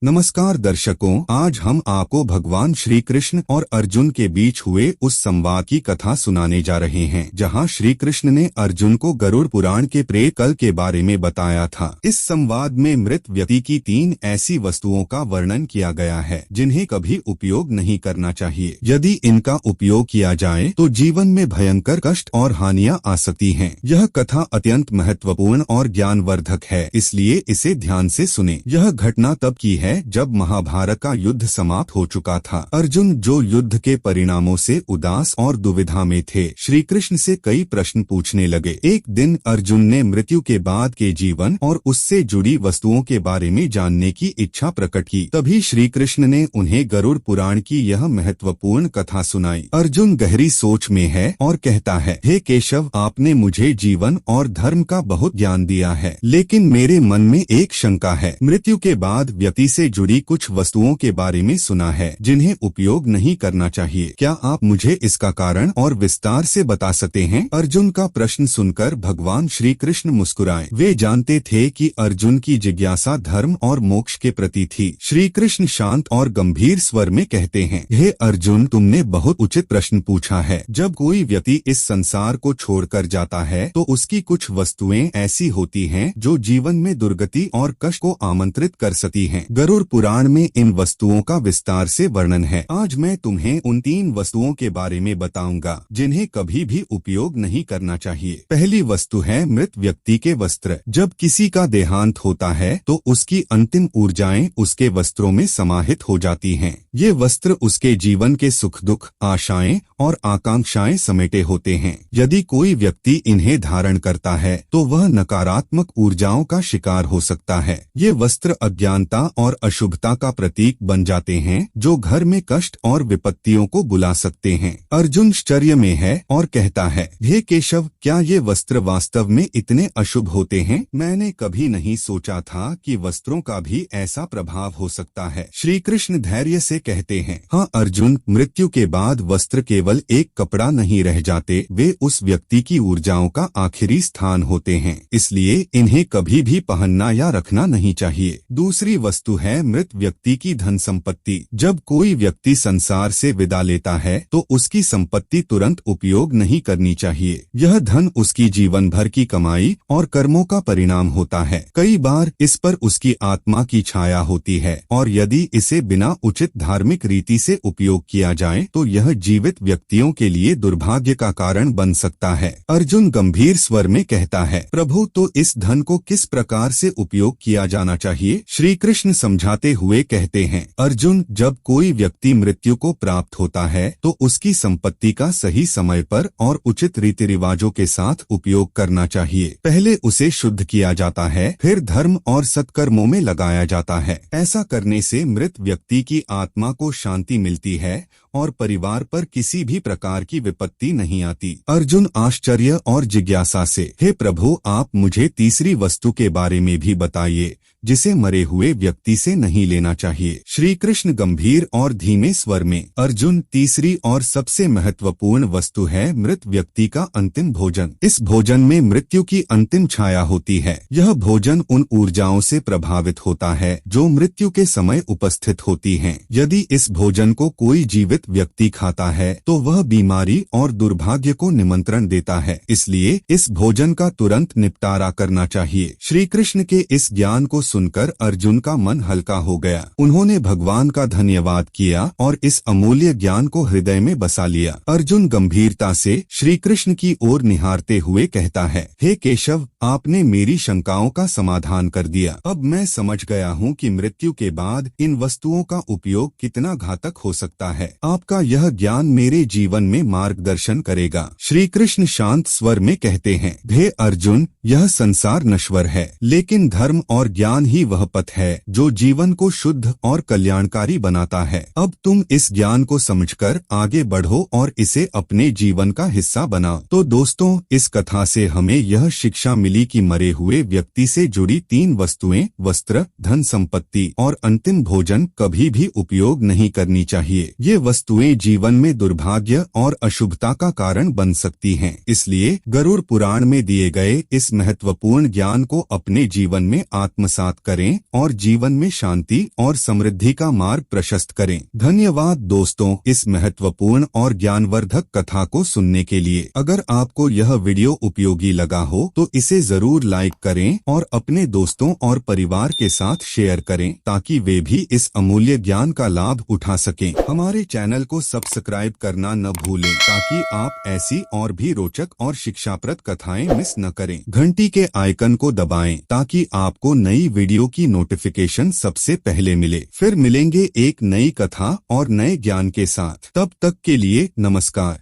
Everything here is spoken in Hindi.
नमस्कार दर्शकों, आज हम आपको भगवान श्री कृष्ण और अर्जुन के बीच हुए उस संवाद की कथा सुनाने जा रहे हैं, जहां श्री कृष्ण ने अर्जुन को गरुड़ पुराण के प्रेत कल के बारे में बताया था। इस संवाद में मृत व्यक्ति की 3 ऐसी वस्तुओं का वर्णन किया गया है जिन्हें कभी उपयोग नहीं करना चाहिए। यदि इनका उपयोग किया जाए तो जीवन में भयंकर कष्ट और हानियां आ सकती हैं। यह कथा अत्यंत महत्वपूर्ण और ज्ञानवर्धक है, इसलिए इसे ध्यान से सुने। यह घटना तब की है जब महाभारत का युद्ध समाप्त हो चुका था। अर्जुन, जो युद्ध के परिणामों से उदास और दुविधा में थे, श्री कृष्ण से कई प्रश्न पूछने लगे। एक दिन अर्जुन ने मृत्यु के बाद के जीवन और उससे जुड़ी वस्तुओं के बारे में जानने की इच्छा प्रकट की। तभी श्री कृष्ण ने उन्हें गरुड़ पुराण की यह महत्वपूर्ण कथा सुनाई। अर्जुन गहरी सोच में है और कहता है, हे केशव, आपने मुझे जीवन और धर्म का बहुत ज्ञान दिया है, लेकिन मेरे मन में एक शंका है। मृत्यु के बाद व्यक्ति से जुड़ी कुछ वस्तुओं के बारे में सुना है जिन्हें उपयोग नहीं करना चाहिए। क्या आप मुझे इसका कारण और विस्तार से बता सकते हैं? अर्जुन का प्रश्न सुनकर भगवान श्री कृष्ण मुस्कुराए। वे जानते थे कि अर्जुन की जिज्ञासा धर्म और मोक्ष के प्रति थी। श्री कृष्ण शांत और गंभीर स्वर में कहते हैं, हे अर्जुन, तुमने बहुत उचित प्रश्न पूछा है। जब कोई व्यक्ति इस संसार को छोड़कर जाता है तो उसकी कुछ वस्तुएं ऐसी होती हैं जो जीवन में दुर्गति और कष्ट को आमंत्रित कर सकती हैं। गरुड़ पुराण में इन वस्तुओं का विस्तार से वर्णन है। आज मैं तुम्हें उन 3 वस्तुओं के बारे में बताऊंगा जिन्हें कभी भी उपयोग नहीं करना चाहिए। पहली वस्तु है मृत व्यक्ति के वस्त्र। जब किसी का देहांत होता है तो उसकी अंतिम ऊर्जाएं उसके वस्त्रों में समाहित हो जाती हैं। ये वस्त्र उसके जीवन के सुख दुख, आशाएं और आकांक्षाएं समेटे होते हैं। यदि कोई व्यक्ति इन्हें धारण करता है तो वह नकारात्मक ऊर्जाओं का शिकार हो सकता है। ये वस्त्र अज्ञानता और अशुभता का प्रतीक बन जाते हैं, जो घर में कष्ट और विपत्तियों को बुला सकते हैं। अर्जुन आश्चर्य में है और कहता है, हे केशव, क्या ये वस्त्र वास्तव में इतने अशुभ होते हैं? मैंने कभी नहीं सोचा था कि वस्त्रों का भी ऐसा प्रभाव हो सकता है। श्री कृष्ण धैर्य से कहते हैं, हाँ अर्जुन, मृत्यु के बाद वस्त्र केवल एक कपड़ा नहीं रह जाते, वे उस व्यक्ति की ऊर्जाओं का आखिरी स्थान होते हैं। इसलिए इन्हें कभी भी पहनना या रखना नहीं चाहिए। दूसरी वस्तु है मृत व्यक्ति की धन संपत्ति। जब कोई व्यक्ति संसार से विदा लेता है तो उसकी संपत्ति तुरंत उपयोग नहीं करनी चाहिए। यह धन उसकी जीवन भर की कमाई और कर्मों का परिणाम होता है। कई बार इस पर उसकी आत्मा की छाया होती है और यदि इसे बिना उचित धार्मिक रीति से उपयोग किया जाए तो यह जीवित व्यक्तियों के लिए दुर्भाग्य का कारण बन सकता है। अर्जुन गंभीर स्वर में कहता है, प्रभु, तो इस धन को किस प्रकार से उपयोग किया जाना चाहिए? श्री कृष्ण समझाते हुए कहते हैं, अर्जुन, जब कोई व्यक्ति मृत्यु को प्राप्त होता है तो उसकी संपत्ति का सही समय पर और उचित रीति रिवाजों के साथ उपयोग करना चाहिए। पहले उसे शुद्ध किया जाता है, फिर धर्म और सत्कर्मों में लगाया जाता है। ऐसा करने से मृत व्यक्ति की आत्मा को शांति मिलती है और परिवार पर किसी भी प्रकार की विपत्ति नहीं आती। अर्जुन आश्चर्य और जिज्ञासा से, हे प्रभु, आप मुझे तीसरी वस्तु के बारे में भी बताइए जिसे मरे हुए व्यक्ति से नहीं लेना चाहिए। श्री कृष्ण गंभीर और धीमे स्वर में, अर्जुन, तीसरी और सबसे महत्वपूर्ण वस्तु है मृत व्यक्ति का अंतिम भोजन। इस भोजन में मृत्यु की अंतिम छाया होती है। यह भोजन उन ऊर्जाओं से प्रभावित होता है जो मृत्यु के समय उपस्थित होती हैं। यदि इस भोजन को कोई जीवित व्यक्ति खाता है तो वह बीमारी और दुर्भाग्य को निमंत्रण देता है। इसलिए इस भोजन का तुरंत निपटारा करना चाहिए। श्री कृष्ण के इस ज्ञान को सुनकर अर्जुन का मन हल्का हो गया। उन्होंने भगवान का धन्यवाद किया और इस अमूल्य ज्ञान को हृदय में बसा लिया। अर्जुन गंभीरता से श्री कृष्ण की ओर निहारते हुए कहता है, हे केशव, आपने मेरी शंकाओं का समाधान कर दिया। अब मैं समझ गया हूँ कि मृत्यु के बाद इन वस्तुओं का उपयोग कितना घातक हो सकता है। आपका यह ज्ञान मेरे जीवन में मार्गदर्शन करेगा। श्री कृष्ण शांत स्वर में कहते हैं, हे अर्जुन, यह संसार नश्वर है, लेकिन धर्म और ज्ञान ही वह पथ है जो जीवन को शुद्ध और कल्याणकारी बनाता है। अब तुम इस ज्ञान को समझकर आगे बढ़ो और इसे अपने जीवन का हिस्सा बनाओ। तो दोस्तों, इस कथा से हमें यह शिक्षा मिली कि मरे हुए व्यक्ति से जुड़ी 3 वस्तुएं, वस्त्र, धन संपत्ति और अंतिम भोजन, कभी भी उपयोग नहीं करनी चाहिए। ये वस्तुएं जीवन में दुर्भाग्य और अशुभता का कारण बन सकती हैं। इसलिए गरुड़ पुराण में दिए गए इस महत्वपूर्ण ज्ञान को अपने जीवन में आत्मसात प्राप्त करें और जीवन में शांति और समृद्धि का मार्ग प्रशस्त करें। धन्यवाद दोस्तों इस महत्वपूर्ण और ज्ञानवर्धक कथा को सुनने के लिए। अगर आपको यह वीडियो उपयोगी लगा हो तो इसे जरूर लाइक करें और अपने दोस्तों और परिवार के साथ शेयर करें ताकि वे भी इस अमूल्य ज्ञान का लाभ उठा सकें। हमारे चैनल को सब्सक्राइब करना न भूलें ताकि आप ऐसी और भी रोचक और शिक्षाप्रद कथाएं मिस न करें। घंटी के आइकन को दबाएं ताकि आपको नई वीडियो की नोटिफिकेशन सबसे पहले मिले। फिर मिलेंगे एक नई कथा और नए ज्ञान के साथ। तब तक के लिए नमस्कार।